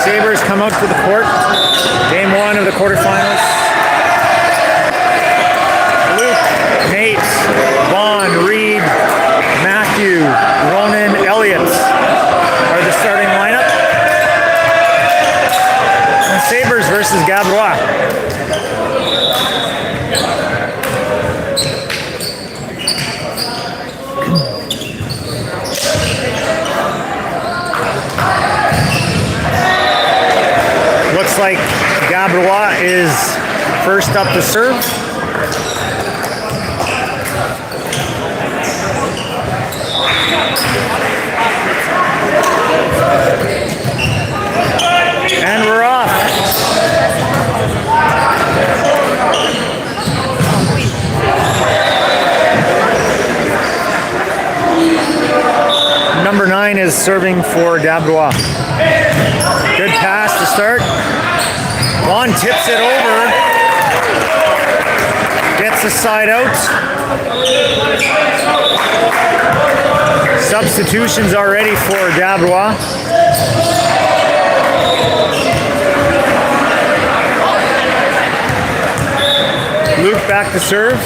Sabres come out to the court. Game one of the quarterfinals. Luke, Nate, Vaughn, Reed, Matthew, Ronan, Elliott are the starting lineup. And Sabres versus Gabrois. Looks like Gabrois is first up to serve. And we're off. Number 9 is serving for Gabrois. Good pass to start. Vaughn tips it over. Gets the side out. Substitutions already for Gabrois. Luke back to serve.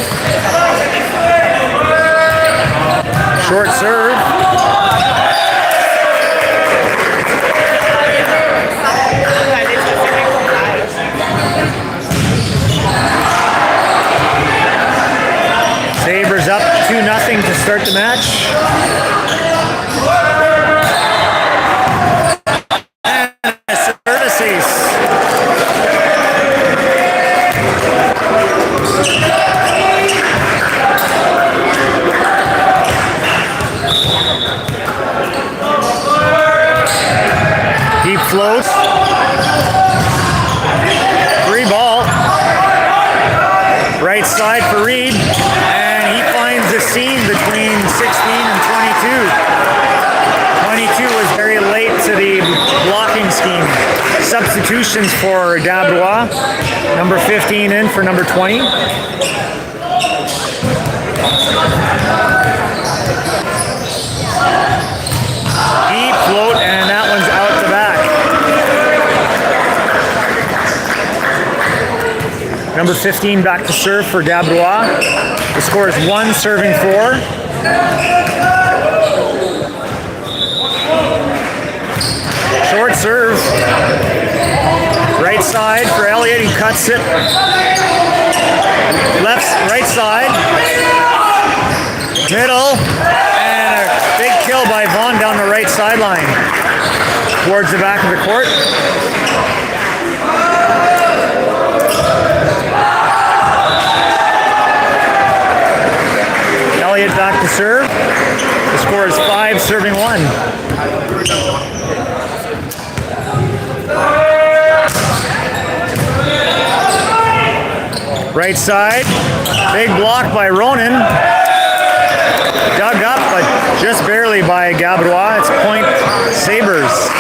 Short serve. Sabres up 2-0 to start the match. And a service ace. He floats. Free ball. Right side for Reed. The seam between 16 and 22. 22 was very late to the blocking scheme. Substitutions for Gabrois. Number 15 in for number 20. Deep float, and that one's out the back. Number 15 back to serve for Gabrois. The score is 1, serving 4. Short serve. Right side for Elliott. He cuts it. Right side. Middle. And a big kill by Vaughn down the right sideline. Towards the back of the court. Elliott back to serve. The score is 5, serving 1. Right side, big block by Ronan. Dug up, but just barely by Gabrois. It's point Sabres.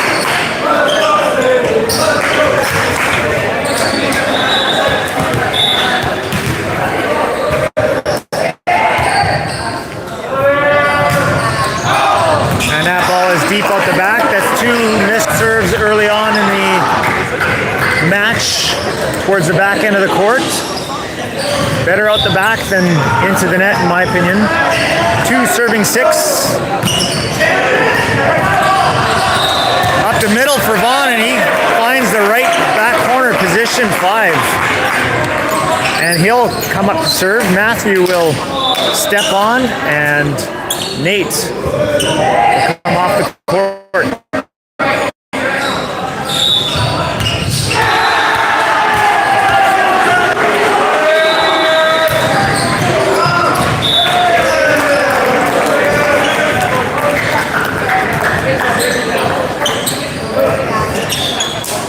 And that ball is deep out the back. That's 2 missed serves early on in the match towards the back end of the court. Better out the back than into the net, in my opinion. 2 serving 6. Up the middle for Vaughn, and he finds the right back corner, position 5. And he'll come up to serve. Matthew will step on, and Nate will come off the court.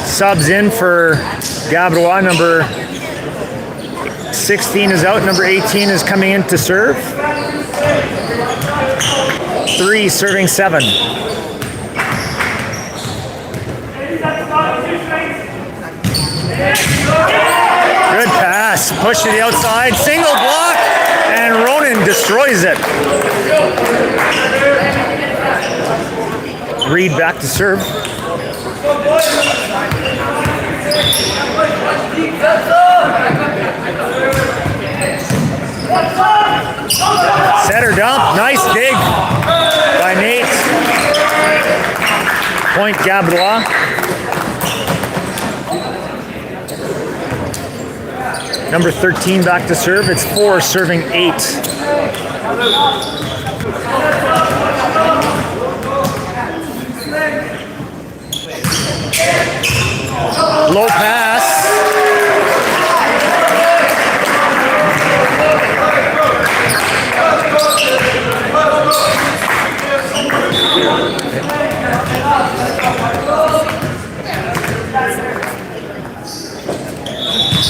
Subs in for Gabrois. Number 16 is out. Number 18 is coming in to serve. 3 serving 7. Good pass. Push to the outside. Single block. And Ronan destroys it. Reed back to serve. Center dump. Nice dig by Nate. Point Gabrois. Number 13 back to serve. It's 4 serving 8. Low pass.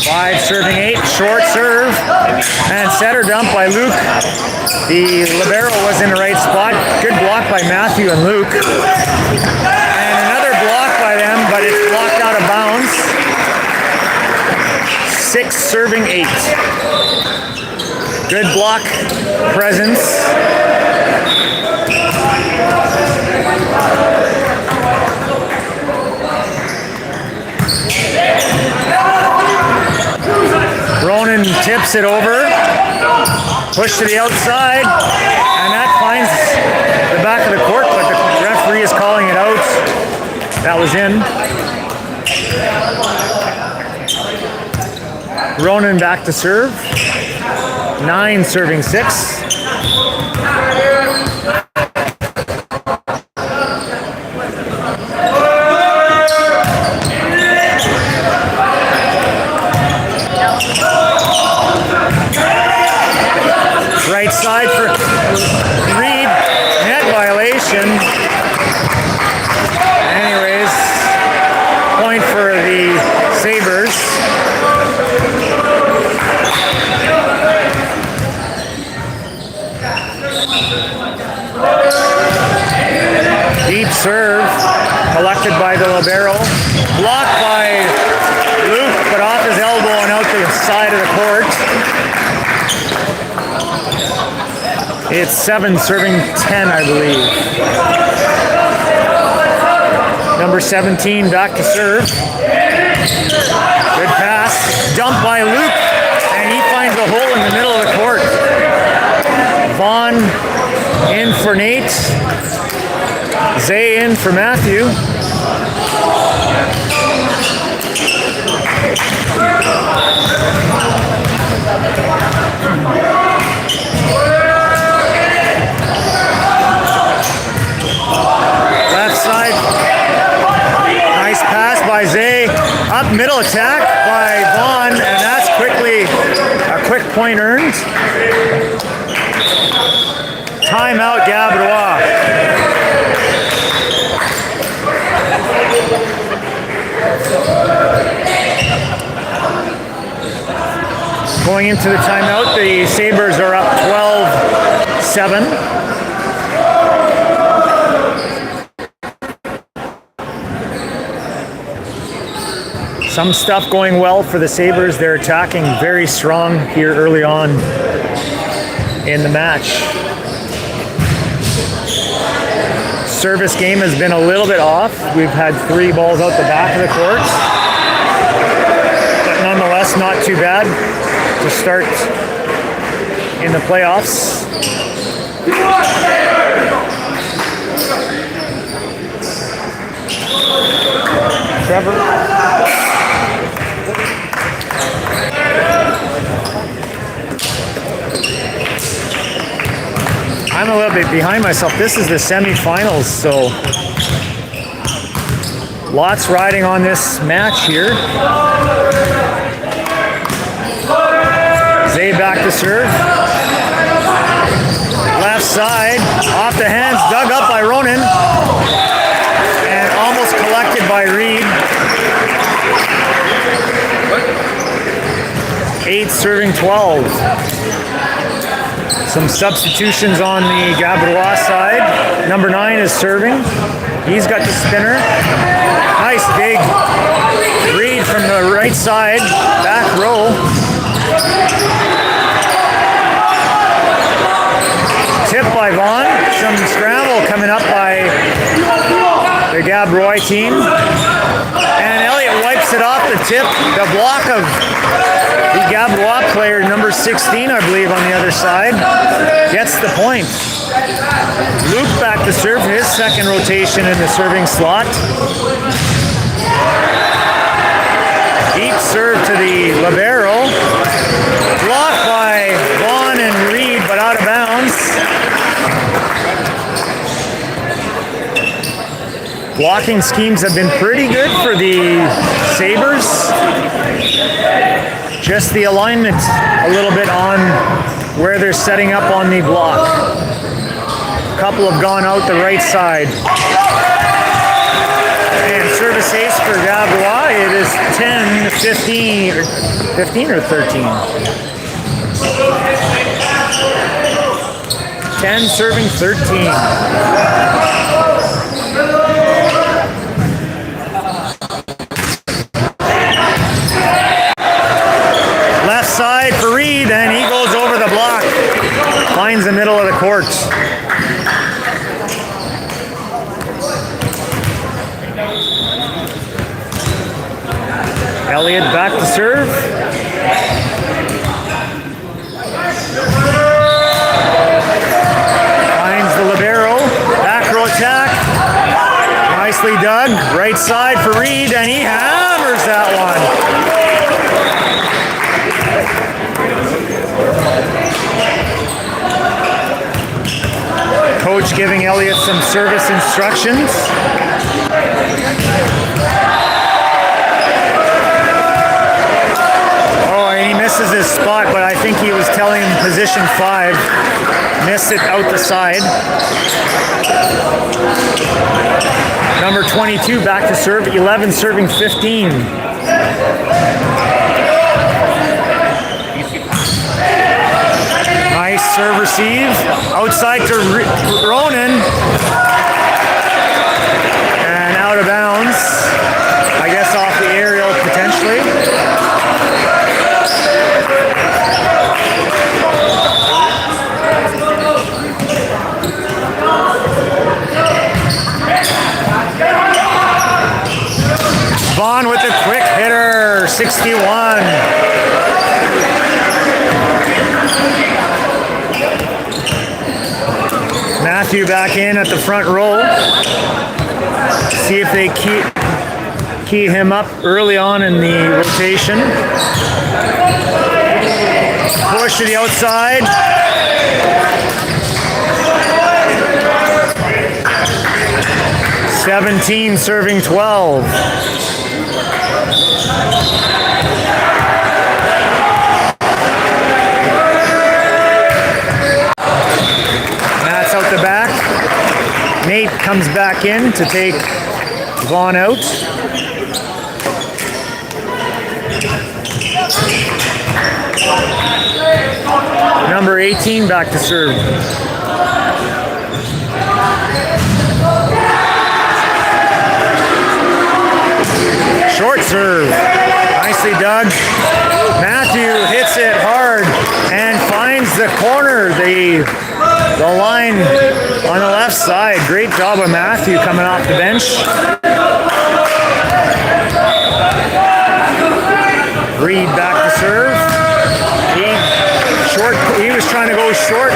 Five serving 8, short serve, and center dump by Luke. The libero was in the right spot. Good block by Matthew and Luke. And another block by them, but it's blocked out of bounds. 6 serving 8. Good block presence. Ronan tips it over, push to the outside, and that finds the back of the court, but the referee is calling it out. That was in. Ronan back to serve. 9 serving 6. Right side for Reed, net violation. Anyways, point for the Sabres. Deep serve, collected by the libero. Blocked by Luke, but off his elbow and out the side of the court. It's 7 serving 10, I believe. Number 17 back to serve. Good pass. Dumped by Luke. And he finds a hole in the middle of the court. Vaughn in for Nate. Zay in for Matthew. Left side. Nice pass by Zay. Up middle attack by Vaughn, and that's quickly a quick point earned. Timeout, Gabrois. Going into the timeout, the Sabres are up 12-7. Some stuff going well for the Sabres. They're attacking very strong here early on in the match. Service game has been a little bit off. We've had 3 balls out the back of the court. But nonetheless, not too bad to start in the playoffs. Trevor. I'm a little bit behind myself. This is the semifinals, so lots riding on this match here. Zay back to serve. Left side, off the hands, dug up by Ronan. And almost collected by Reed. 8 serving 12. Some substitutions on the Gabrois side. Number 9 is serving. He's got the spinner. Nice big read from the right side, back row. Tip by Vaughn. Some scramble coming up by the Gabrois team. And Elliott wipes it off the tip. The block of the Gabrois player, number 16, I believe, on the other side, gets the point. Luke back to serve, his second rotation in the serving slot. Deep serve to the libero. Blocked by Vaughn and Reed, but out of bounds. Blocking schemes have been pretty good for the Sabres. Just the alignment a little bit on where they're setting up on the block. A couple have gone out the right side. And service ace for Gabrois. It is 10-15, or 15 or 13? 10 serving 13. Side for Reed, and he goes over the block. Finds the middle of the court. Elliott back to serve. Finds the libero. Back row attack. Nicely dug. Right side for Reed, and he hammers that one. Coach giving Elliott some service instructions. Oh, and he misses his spot, but I think he was telling him position 5. Missed it out the side. Number 22 back to serve, 11 serving 15. Nice serve receive. Outside to Ronan. And out of bounds. I guess off the aerial potentially. Vaughn with a quick hitter, 61. Matthew back in at the front row. See if they key him up early on in the rotation. Push to the outside. "17 serving 12. That's out the back. Nate comes back in to take Vaughn out. Number 18 back to serve. Short serve. Nicely dug. Matthew hits it hard and finds the corner, the line on the left side. Great job of Matthew coming off the bench. Reed back to serve. He was trying to go short.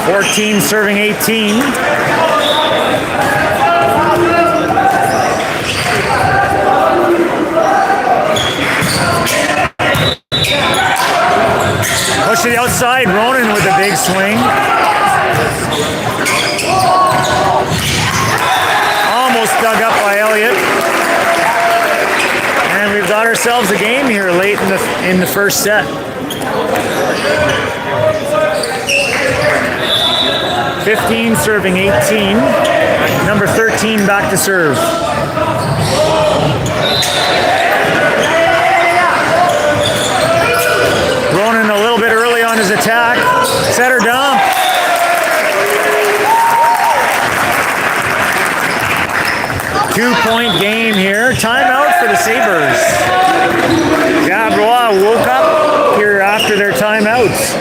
"14 serving 18. Push to the outside. Ronan with a big swing. Almost dug up by Elliott. And we've got ourselves a game here late in the first set. 15 serving 18. Number 13 back to serve. Ronan a little bit early on his attack. Setter dump. Two-point game here. Timeout for the Sabres. Gabrois woke up here after their timeouts.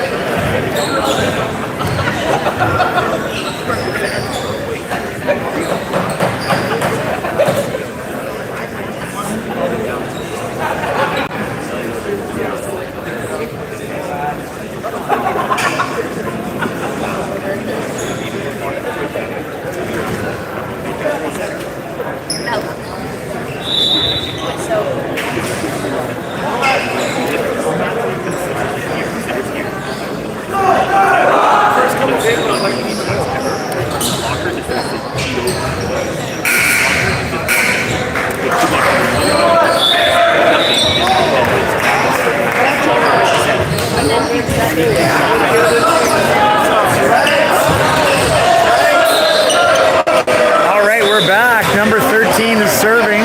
All right, we're back. Number 13 is serving.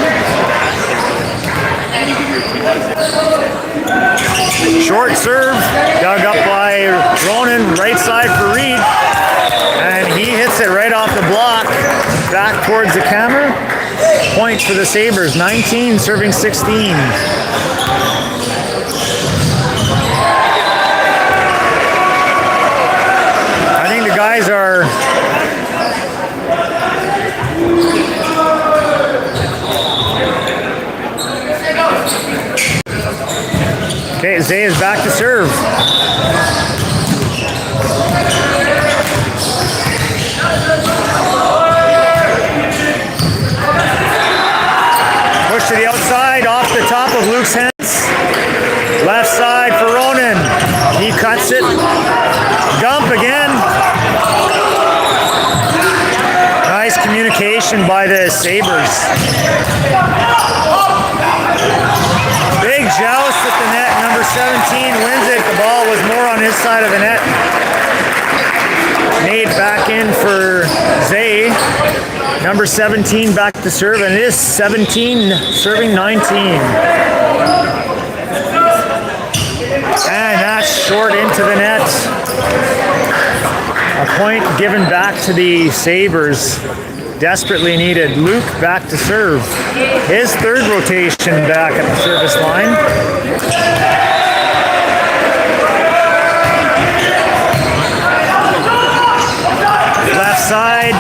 Short serve, dug up by Ronan, right side for Reed. And he hits it right off the block, back towards the camera. Point for the Sabres, 19 serving 16. I think the guys are okay, Zay is back to serve. Push to the outside, off the top of Luke's hands. Left side for Ronan. He cuts it. Dump again. Nice communication by the Sabres. Big joust at the net. Number 17 wins it. The ball was more on his side of the net. Nate back in for Zay. Number 17 back to serve, and it is 17 serving 19. And that's short into the net. A point given back to the Sabres. Desperately needed. Luke back to serve. His third rotation back at the service line. Left side,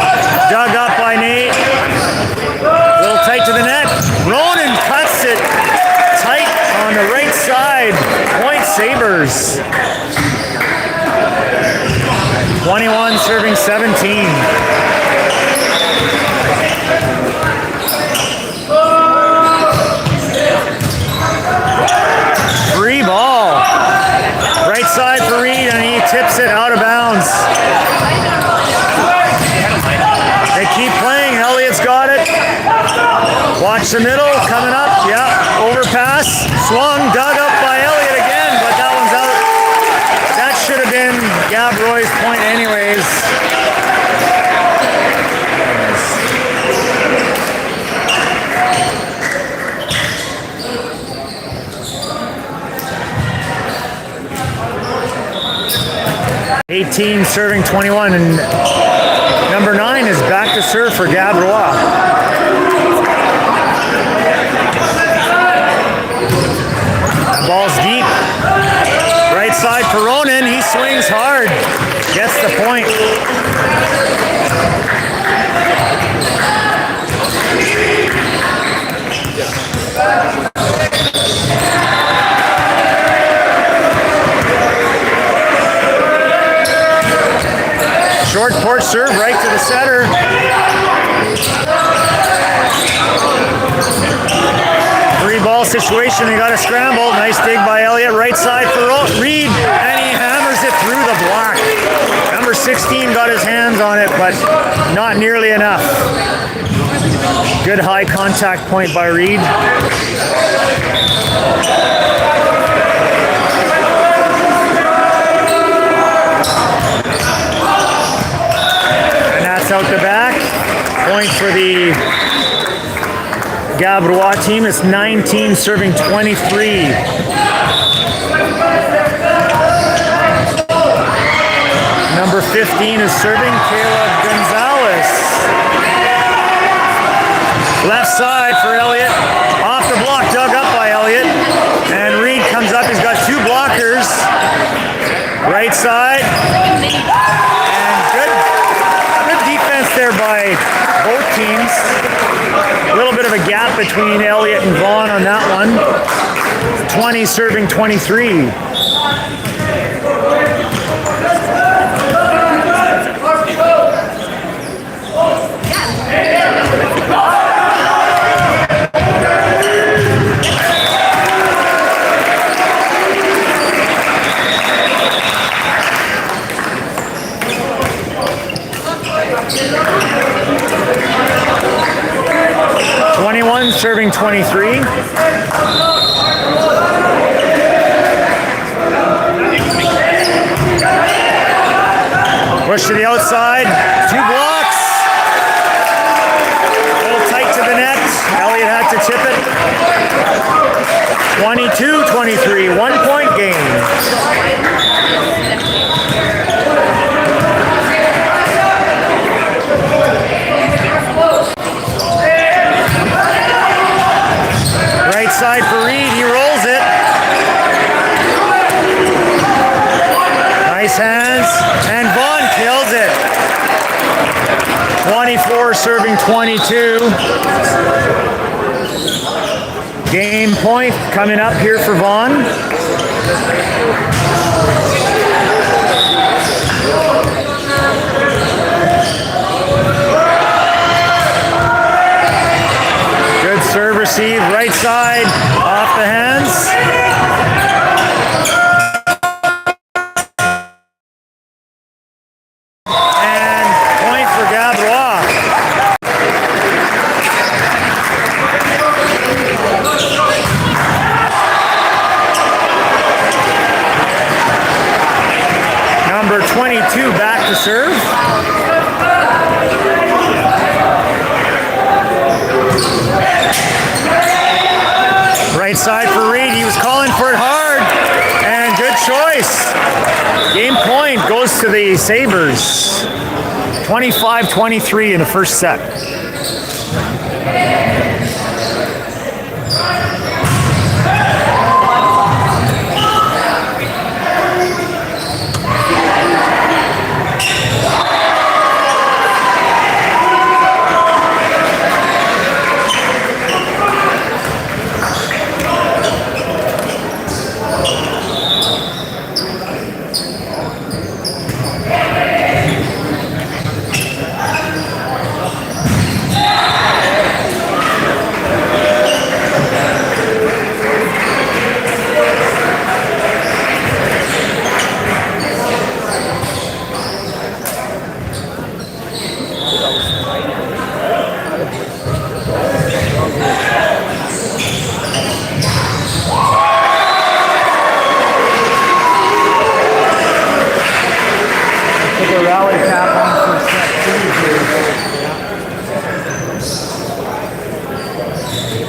dug up by Nate. A little tight to the net. Ronan cuts it tight on the right side. Point Sabres. 21 serving 17. Free ball. Right side for Reed, and he tips it out of bounds. They keep playing. Elliott's got it. Watch the middle. Coming up. Yeah. Overpass. Swung. Dug up by Elliott again, but that one's out. That should have been Gab Roy's point anyways. 18 serving 21, and number 9 is back to serve for Gab Roy. The ball's deep. Right side for Ronan. He swings hard. Gets the point. Short port serve right to the center. Three ball situation. They got a scramble. Nice dig by Elliott. Right side for Reed, and he hammers it through the block. Number 16 got his hands on it, but not nearly enough. Good high contact point by Reed. Out the back. Point for the Gab Roy team. It's 19 serving 23. Number 15 is serving Caleb Gonzalez. Left side for Elliott. Off the block, dug up by Elliott. And Reed comes up. He's got two blockers. Right side. There by both teams. A little bit of a gap between Elliott and Vaughn on that one. 20 serving 23. Serving 23. Push to the outside. Two blocks. A little tight to the net. Elliott had to tip it. 22-23. 1 point game. Side for Reed, he rolls it. Nice hands, and Vaughn kills it. 24 serving 22. Game point coming up here for Vaughn. Serve receive, right side, off the hands. And point for Gab Roy. Number 22 back to serve. Right side for Reed. He was calling for it hard. And good choice. Game point goes to the Sabres. 25-23 in the first set. Probably tap on for set 2 here.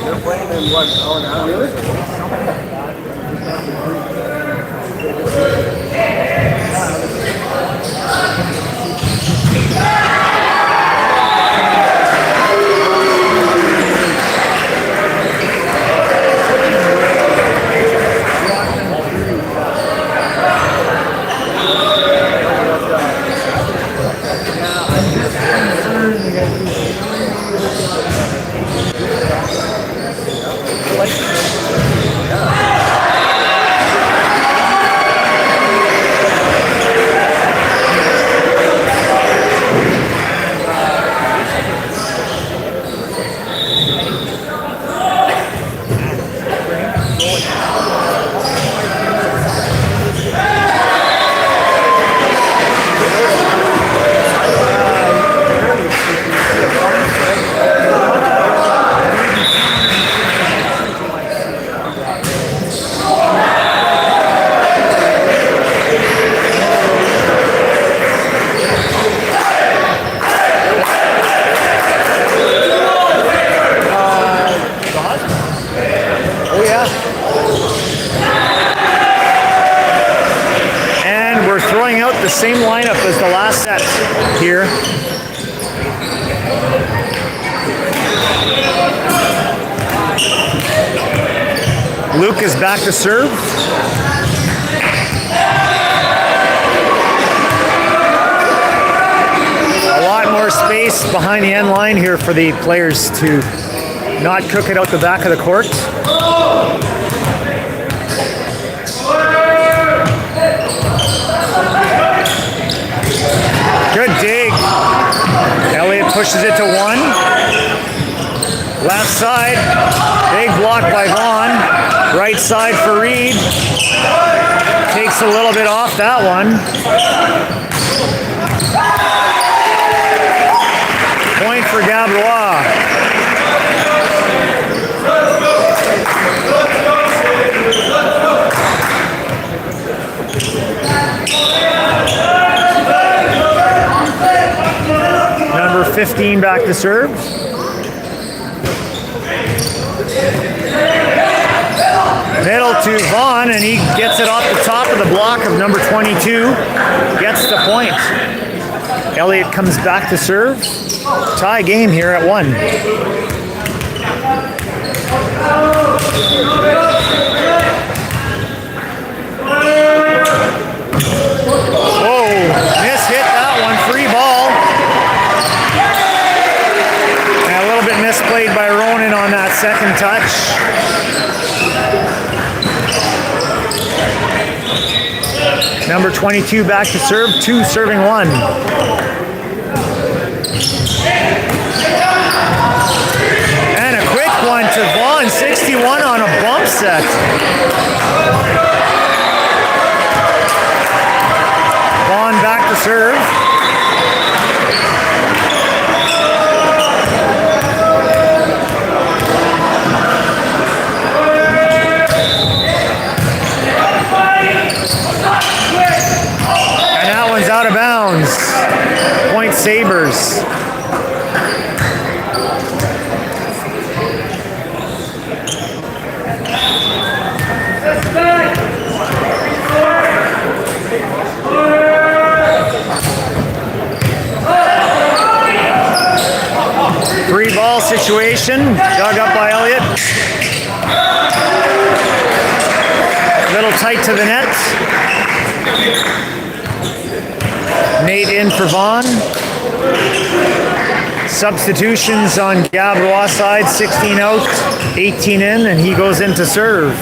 They're playing in what? Oh, now really? The same lineup as the last set here. Luke is back to serve. A lot more space behind the end line here for the players to not cook it out the back of the court. Good dig. Elliott pushes it to 1. Left side. Big block by Vaughn. Right side for Reed. Takes a little bit off that one. Point for Gabrois. Number 15 back to serve. Middle to Vaughn, and he gets it off the top of the block of number 22. Gets the point. Elliott comes back to serve. Tie game here at 1. Whoa, miss hit that one. Free ball. And a little bit misplayed by Ronan on that second touch. Number 22 back to serve, 2 serving 1. And a quick one to Vaughn, 61 on a bump set. Vaughn back to serve. Out of bounds. Point Sabres. Free ball situation. Dug up by Elliott. A little tight to the net. Nate in for Vaughn. Substitutions on Gabrois' side, 16 out, 18 in, and he goes in to serve.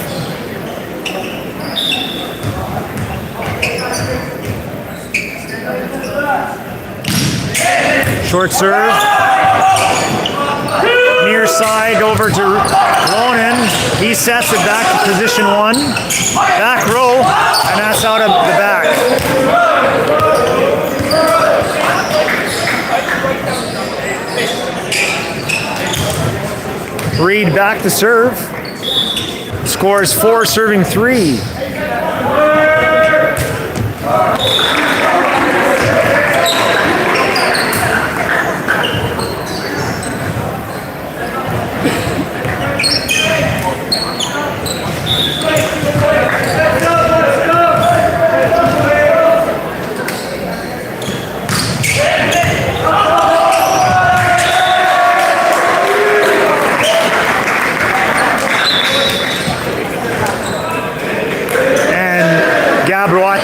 Short serve. Near side over to Ronan. He sets it back to position 1. Back row, and that's out of the back. Reed back to serve. Scores 4, serving 3.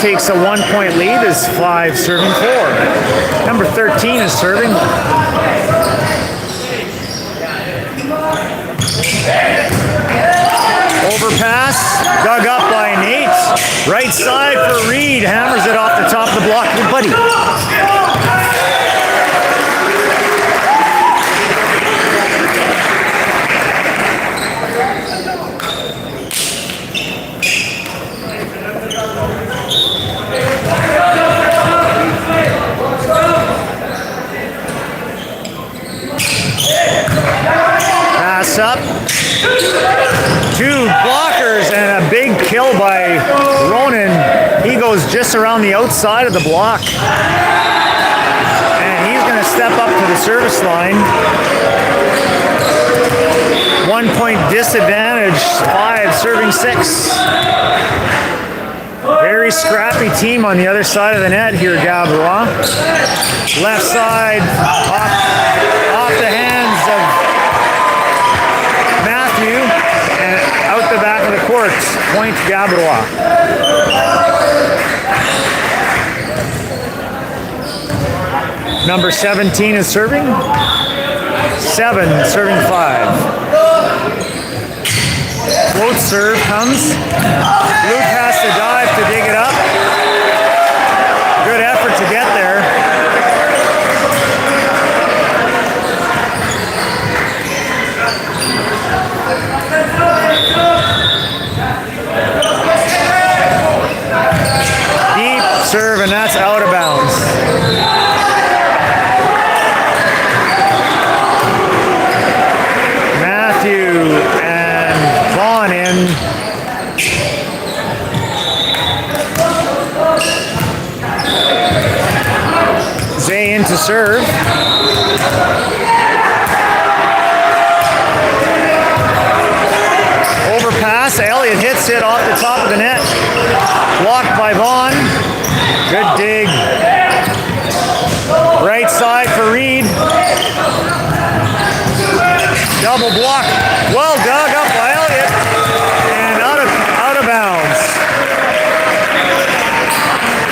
takes a 1-point lead as 5 serving 4. Number 13 is serving. Overpass, dug up by Nate. Right side for Reed, hammers it off the top of the block. Good buddy. Pass up. 2 blockers and a big kill by Ronan. He goes just around the outside of the block. And he's going to step up to the service line. 1-point disadvantage, 5 serving 6. Very scrappy team on the other side of the net here, Gabrois. Left side, off the hands of Matthew, and out the back of the court. Point Gabrois. Number 17 is serving. 7 serving 5. Float serve comes. Luke has to dive to dig it up. Good effort to get there. Deep serve, and that's out of bounds. Matthew and Vaughn in. Zay in to serve. Overpass, Elliott hits it off the top of the net. Blocked by Vaughn. Good dig. Right side for Reed. Double block. Well dug up by Elliott. And out of bounds.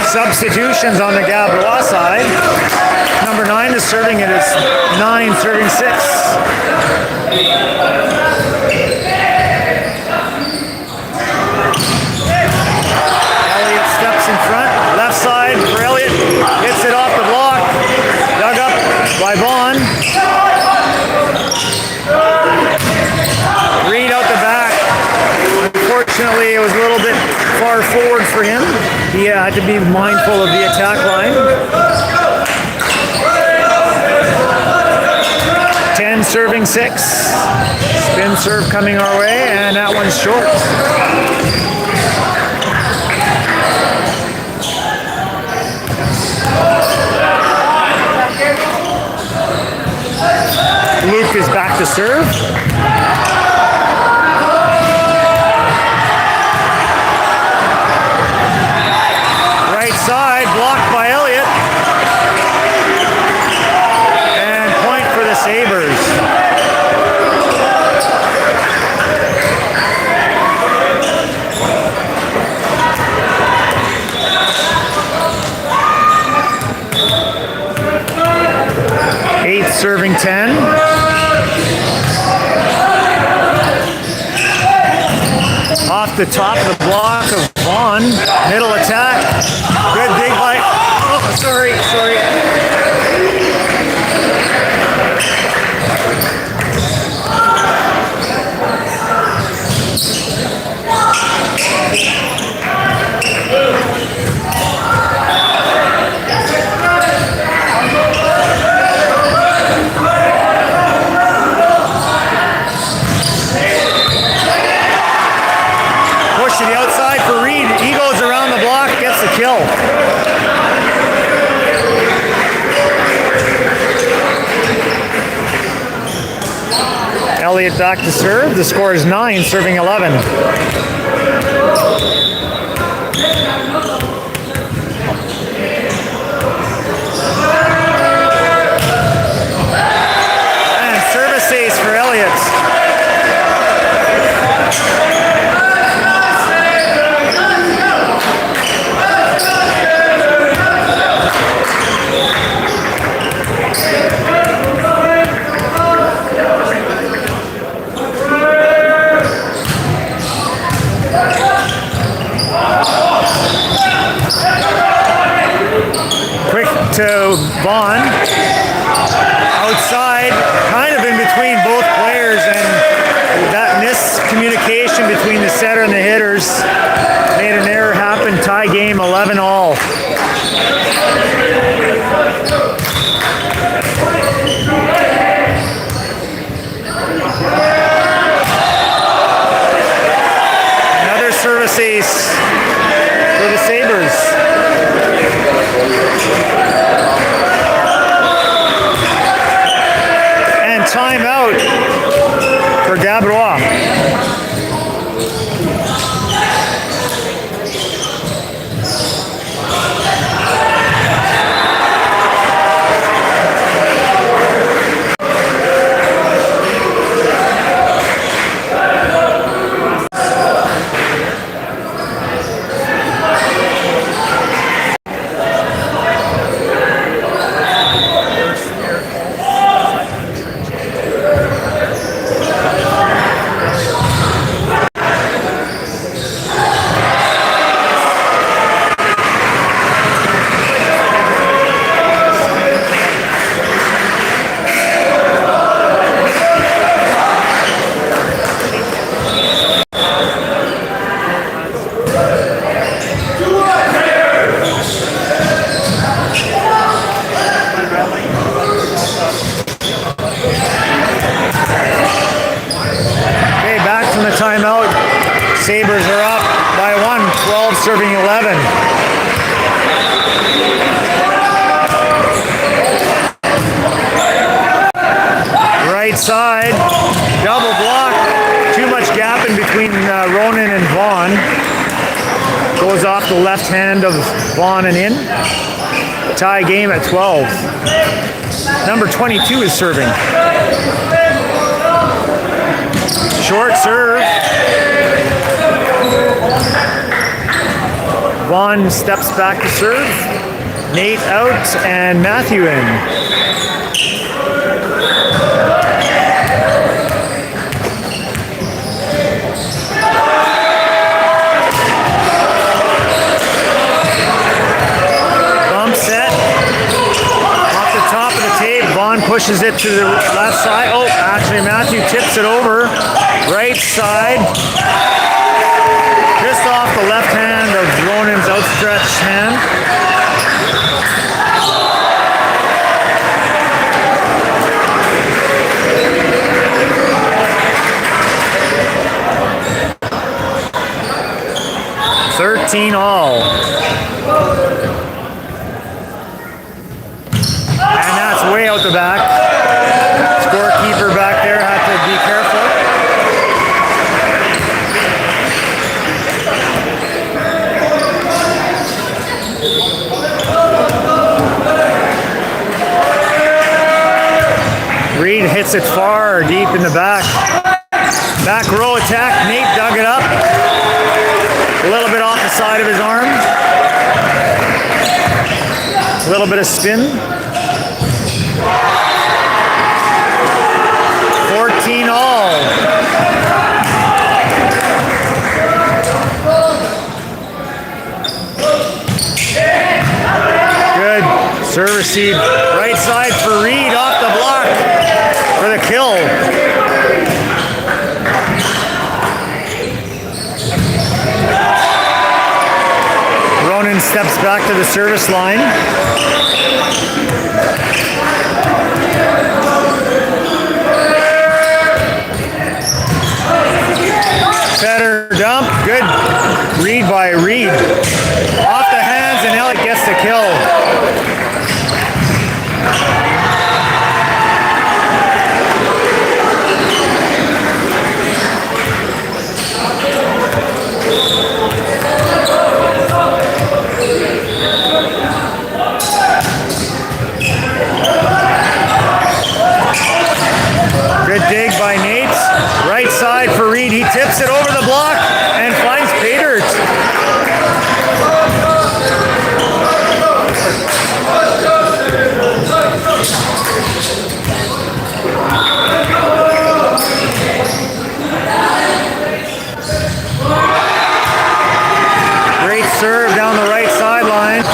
Substitutions on the Gabrois side. Number 9 is serving it. It's 9 serving 6. Elliott steps in front. Left side for Elliott. Hits it off the block. Dug up by Vaughn. Reed out the back. Unfortunately, it was a little bit far forward for him. He had to be mindful of the attack line. 10 serving 6. Spin serve coming our way, and that one's short. Luke is back to serve. Right side, blocked by Elliott. And point for the Sabres. Eighth serving 10. Off the top of the block of Vaughn. Middle attack. Good dig by... Oh, sorry. Push to the outside for Reed. He goes around the block, gets the kill. Elliott back to serve. The score is 9, serving 11. And service ace for Elliott. outside, kind of in between both players, and that miscommunication between the setter and the hitters made an error happen. Tie game, 11-all. Another service ace for the Sabres. And timeout for Dabrois. Timeout. Sabres are up by 1, 12 serving 11. Right side, double block. Too much gap in between Ronan and Vaughn. Goes off the left hand of Vaughn and in. Tie game at 12. Number 22 is serving. Short serve. Vaughn steps back to serve. Nate out and Matthew in. Bump set. Off the top of the tape. Vaughn pushes it to the left side. Oh, actually Matthew tips it over. Right side, just off the left hand of Ronan's outstretched hand. $13-all. And that's way out the back. Scorekeeper back there had to be careful. Reed hits it far deep in the back. Back row attack. Nate dug it up. A little bit off the side of his arm. A little bit of spin. 14-all. Good serve receive. Right side for Reed off the block for the kill. Ronan steps back to the service line. Better dump. Good read by Reed. Off the hands and Elliott gets the kill. Good dig by Nate. Right side for Reed. He tips it over the block and finds Patert. Great serve down the right sideline.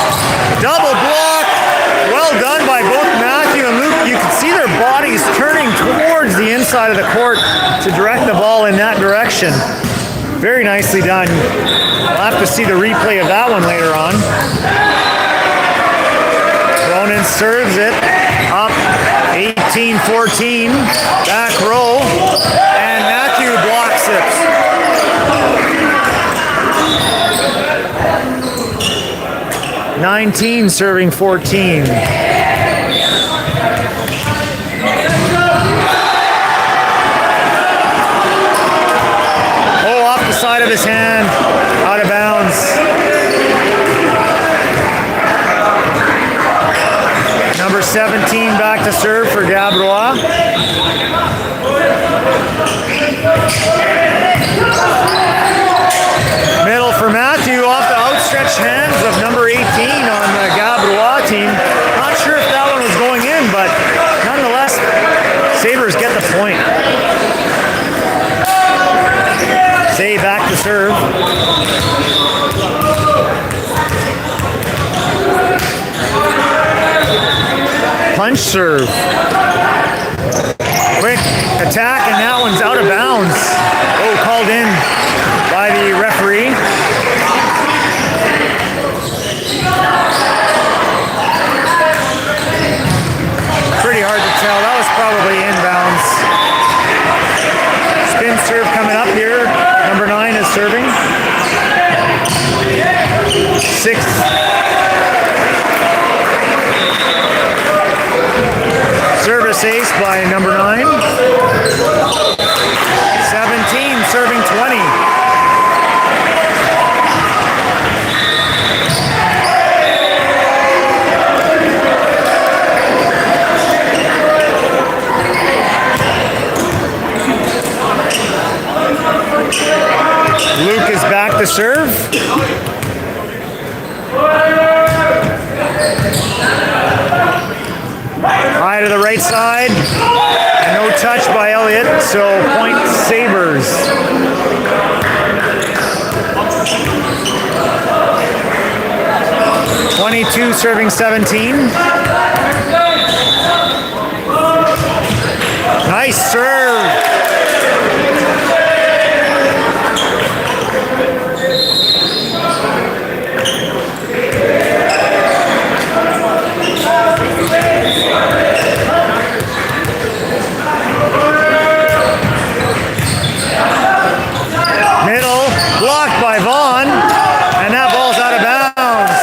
Double block. Well done by both Matthew and Luke. You can see their bodies side of the court to direct the ball in that direction. Very nicely done. We'll have to see the replay of that one later on. Ronan serves it up 18-14. Back row. And Matthew blocks it. 19 serving 14. Oh, off the side of his hand, out of bounds. Number 17 back to serve for Gabrois. Middle for Matthew off the outstretched hands of number 18 on the Gabrois team. Not sure if that one was going in, but nonetheless, Sabres get the point. Say back to serve. Punch serve. Quick attack, and that one's out of bounds. Oh, called in by the referee. Pretty hard to tell. That was probably inbounds. Spin serve coming up here. Number 9 is serving. 6. Service ace by number 9. 17 serving 20. Luke is back to serve. High to the right side. And no touch by Elliott, so point Sabres. (22) serving 17. Nice serve. Middle, blocked by Vaughn, and that ball's out of bounds.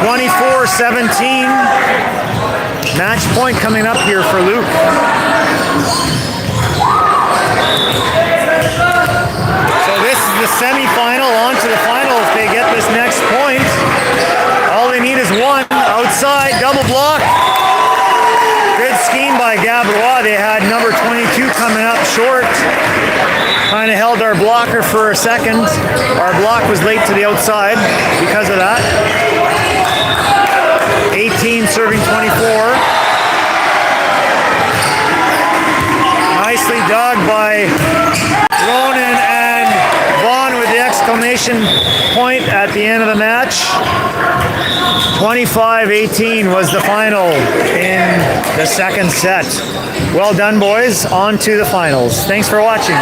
24-17. Match point coming up here for Luke. So this is the semifinal. On to the final if they get this next point. All they need is one. Outside, double block. Good scheme by Gabrois. They had number 22 coming up short. Kind of held our blocker for a second. Our block was late to the outside because of that. 18 serving 24. Nicely dug by Ronan and Vaughn with the exclamation point at the end of the match. 25-18 was the final in the second set. Well done, boys. On to the finals. Thanks for watching.